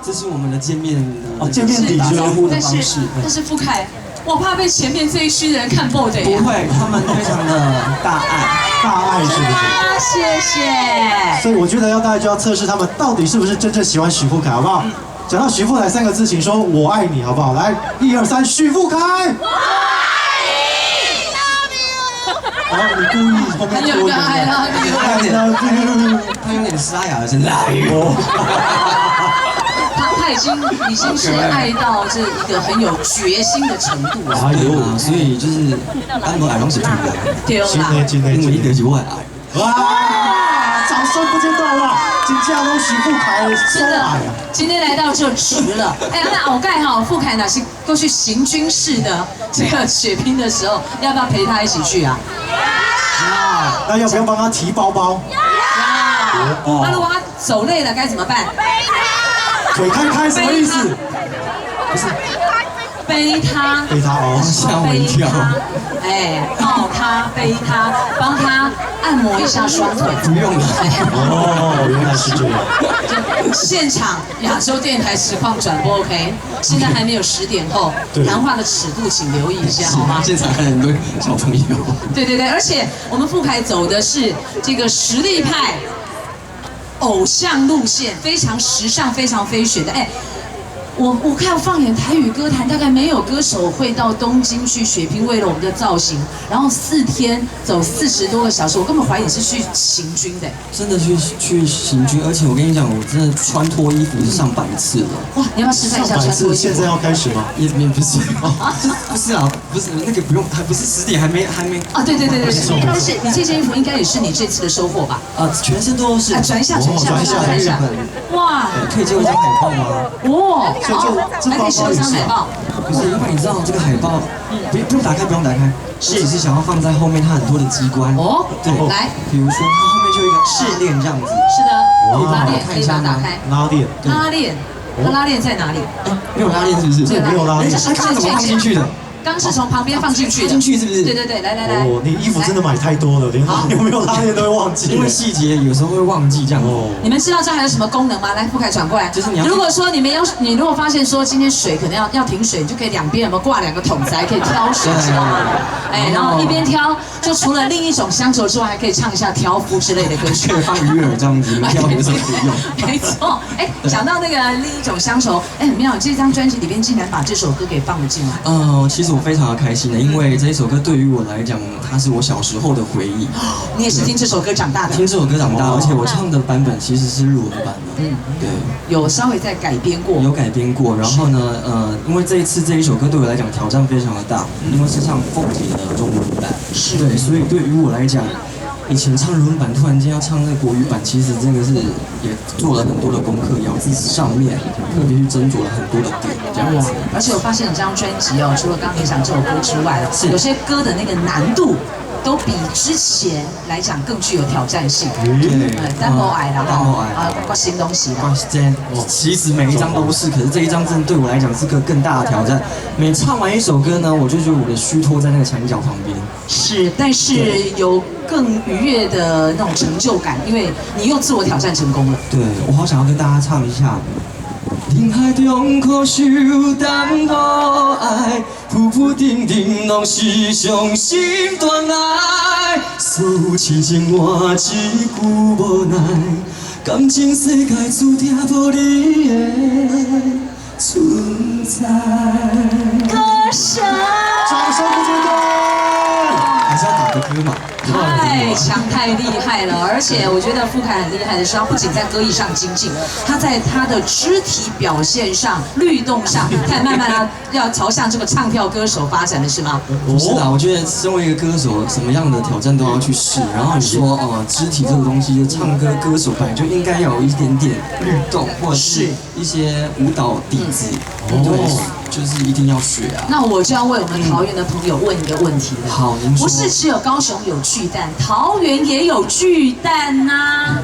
这是我们的见面见面礼打招呼的方式。但是傅凯，我怕被前面这一区的人看爆的呀。不会，他们非常的大爱是不是？谢谢。所以我觉得大家就要测试他们到底是不是真正喜欢许富凯，好不好？讲到许富凯3个字，请说我爱你，好不好？来，1、2、3，许富凯。我爱你 ，love you。然后你故意后面多一点。I love you。他有点沙哑的声音。他已经是爱到这一个很有决心的程度了。哎呦，所以就是安摩爱拢是对的。对啦。今天因为一个是我的爱。哇，掌声不间断哇！真正都许富凯的收爱啊！今天来到这值了。哎，那我盖哈傅凯呢是过去行军式的这个血拼的时候，要不要陪他一起去啊？那要不要帮他提包包？那如果他走累了该怎么办？腿开什么意思？不是背他哦，吓我一跳。哎，抱他，背他，帮他按摩一下双腿。不用了。哦，原来是这样。现场亚洲电台实况转播 OK， 现在还没有10点后，谈话的尺度请留意一下好吗？现场还有很多小朋友。对，而且我们傅凯走的是这个实力派。偶像路线非常时尚，非常飞雪的。哎，我看放眼台语歌坛，大概没有歌手会到东京去血拼，为了我们的造型，然后4天走40多个小时，我根本怀疑你是去行军的。真的去行军，而且我跟你讲，我真的穿脱衣服是上百次了。哇，你要不要示范一下穿脱衣服？现在要开始吗？也不是，不是啊，不是那个不用，还不是10点，还没。啊，对，但是你这件衣服应该也是你这次的收获吧？全身都是。转一下，哇，可以借我一张海报吗？哇，好，还可以收一张海报。不是，因为你知道这个海报，不用打开，只是想要放在后面它很多的机关。哦，对，来，比如说它后面就有一个试链这样子。是的，拉链可以把它打开。拉链在哪里？没有拉链是不是？没有拉链。它看怎么放进去的？刚是从旁边放进去的，是不是？对，来。哦，你衣服真的买太多了，连有没有拉链都会忘记。因为细节有时候会忘记这样。哦。你们知道这还有什么功能吗？来，傅凯转过来。就是你要。如果说你如果发现说今天水可能要停水，你就可以两边有没有挂2个桶子，还可以挑水，知道吗？哎，然后一边挑，就除了另一种乡愁之外，还可以唱一下挑夫之类的歌曲。可以放鱼饵这样子，挑有什么不用？没错。哎，讲到那个另一种乡愁，哎，很妙，这张专辑里边竟然把这首歌给放了进来。其实我非常的开心。因为这一首歌对于我来讲，它是我小时候的回忆。你也是听这首歌长大的？听这首歌长大，而且我唱的版本其实是日文版的。对，有稍微再改编过。有改编过，然后呢，因为这一首歌对我来讲挑战非常的大，因为是唱凤姐的中文版。是。对，所以对于我来讲，以前唱日文版，突然间要唱那个国语版，其实这个是也做了很多的功课，咬字上面特别去斟酌了很多的点，这样子。而且我发现你这张专辑哦，除了刚刚你讲这首歌之外，有些歌的那个难度都比之前来讲更具有挑战性。对，单某矮啦，挂新东西啦。其实每一张都是，可是这一张真的对我来讲是个更大的挑战。每唱完一首歌呢，我就觉得我的虚脱在那个墙角旁边。是，但是有更愉悦的那种成就感，因为你又自我挑战成功了。对，我好想要跟大家唱一下。人海中苦受淡薄爱，浮浮沉沉拢是伤心断爱。所有痴情换一句无奈，感情世界注定无你的存在。歌声，掌声不间断。还是要打个歌嘛。太强太厉害了，而且我觉得傅凯很厉害的是，他不仅在歌艺上精进，他在他的肢体表现上、律动上，他也慢慢要朝向这个唱跳歌手发展的是吗？是的，我觉得身为一个歌手，什么样的挑战都要去试。然后你说，肢体这个东西，就唱歌歌手本来就应该要有一点点律动，或者是一些舞蹈底子，对，就是一定要学啊。那我就要为我们桃园的朋友问一个问题了。好，您说。不是只有高雄有巨蛋，桃园也有巨蛋呐。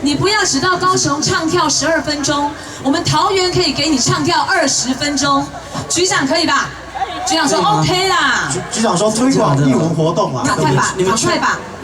你不要只到高雄唱跳12分钟，我们桃园可以给你唱跳20分钟。局长可以吧？局长说 OK 啦，局长说推广艺文活动啦，赶快把，你们赶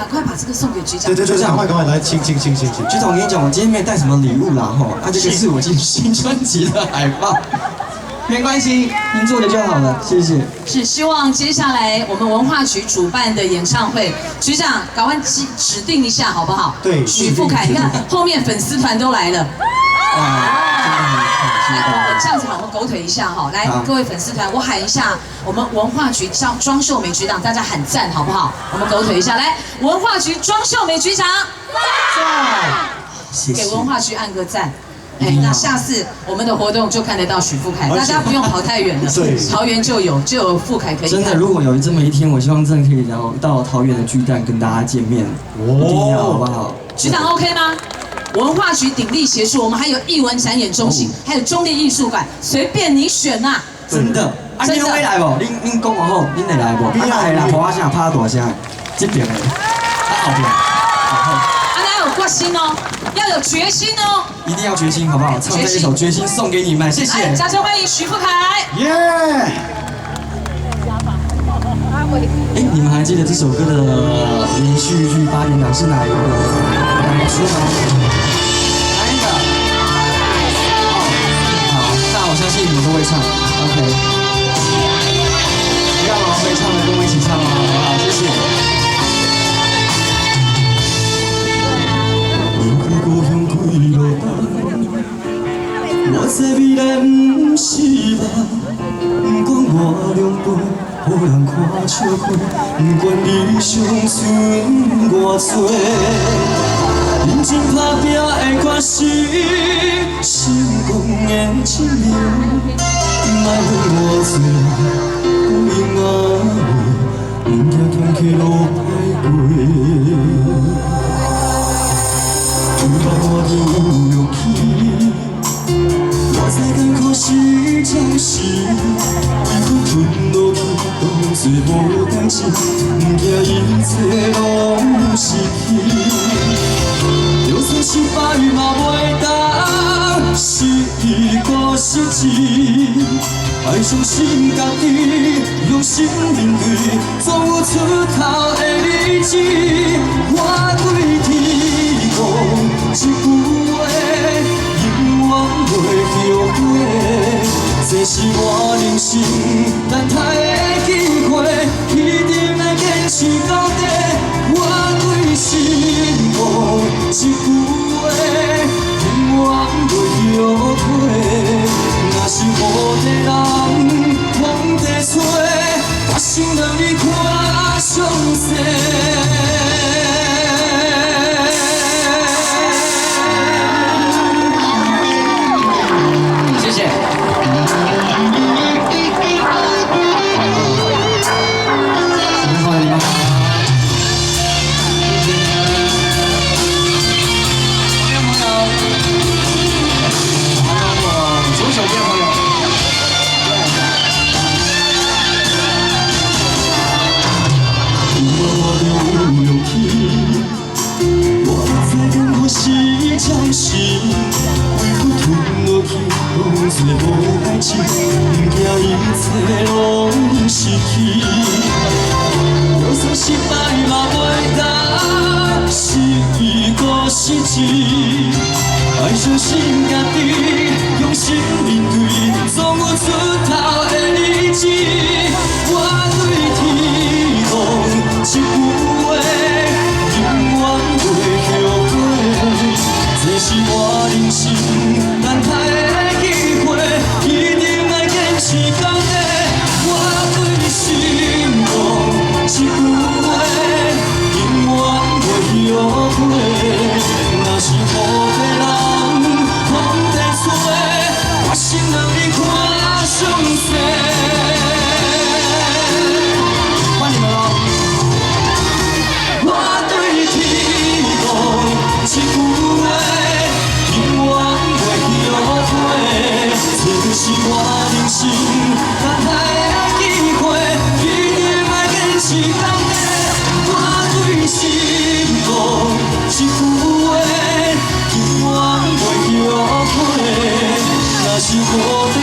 快把这个送给局长。对，赶快来，请。局长，我跟你讲，我今天没带什么礼物啦，吼，这个是我新专辑的海报。没关系，您做的就好了，谢谢。是希望接下来我们文化局主办的演唱会，局长赶快指定一下好不好？对，许富凯，你看后面粉丝团都来了。来，这样子吧，我们狗腿一下哈。来，各位粉丝团，我喊一下我们文化局庄秀梅局长，大家喊赞好不好？我们狗腿一下，来，文化局庄秀梅局长，赞，谢谢。给文化局按个赞。哎，那下次我们的活动就看得到许富凯，大家不用跑太远了，桃园就有富凯可以看。真的，如果有这么一天，我希望真的可以到桃园的巨蛋跟大家见面，一定要好不好？局长 OK 吗？文化局鼎力协助，我们还有艺文展演中心，还有中立艺术馆，随便你选呐。真的，啊，你会来不？恁讲完后，恁会来不？你来啦，大声拍大声，这边的，后边，要有决心哦，要有决心哦，一定要决心，好不好？唱这一首《决心》送给你们，谢谢。掌声欢迎许富凯。耶！哎，你们还记得这首歌的连续剧8点档是哪一个？哪一出吗？哪一个？好，那我相信你们都会唱 ，OK。让我会唱的跟我一起唱哦，好不好？谢谢。故乡几落我知未来不是梦，不管我两杯，予人看笑话，不管你伤剩偌多，认真打拼的决心，成功的证明，莫问我做讲永远话，不惊天气路歹过。有当我就有勇气，我知艰苦是暂时，为阮吞落去，当作无代志，不惊一切拢失去。就算失败嘛袂当失去搁失志，爱相信家己，用心面对，总有出头的日子。我对天。一句话，永远袂后悔。这是我人生等待的机会，一定要坚持到底。我对心梦一句话，永远袂后悔。若是无地人往地找，决心让你看上世。做无代志，不惊一切拢失去。就算失败嘛袂当失去搁失志，爱相信家己，用心面对，总有出头的日子。我对天讲一句话，永远袂后悔。这是我人生等待的机会，一定要坚持到底。我对心讲一句话，永远袂后悔。若是无地人往地找，决心让你看上世。换你们喽！我对天讲一句话。这是我人生等待的机会，一定要坚持到底。我对心讲一句话，永远袂后悔。若是无地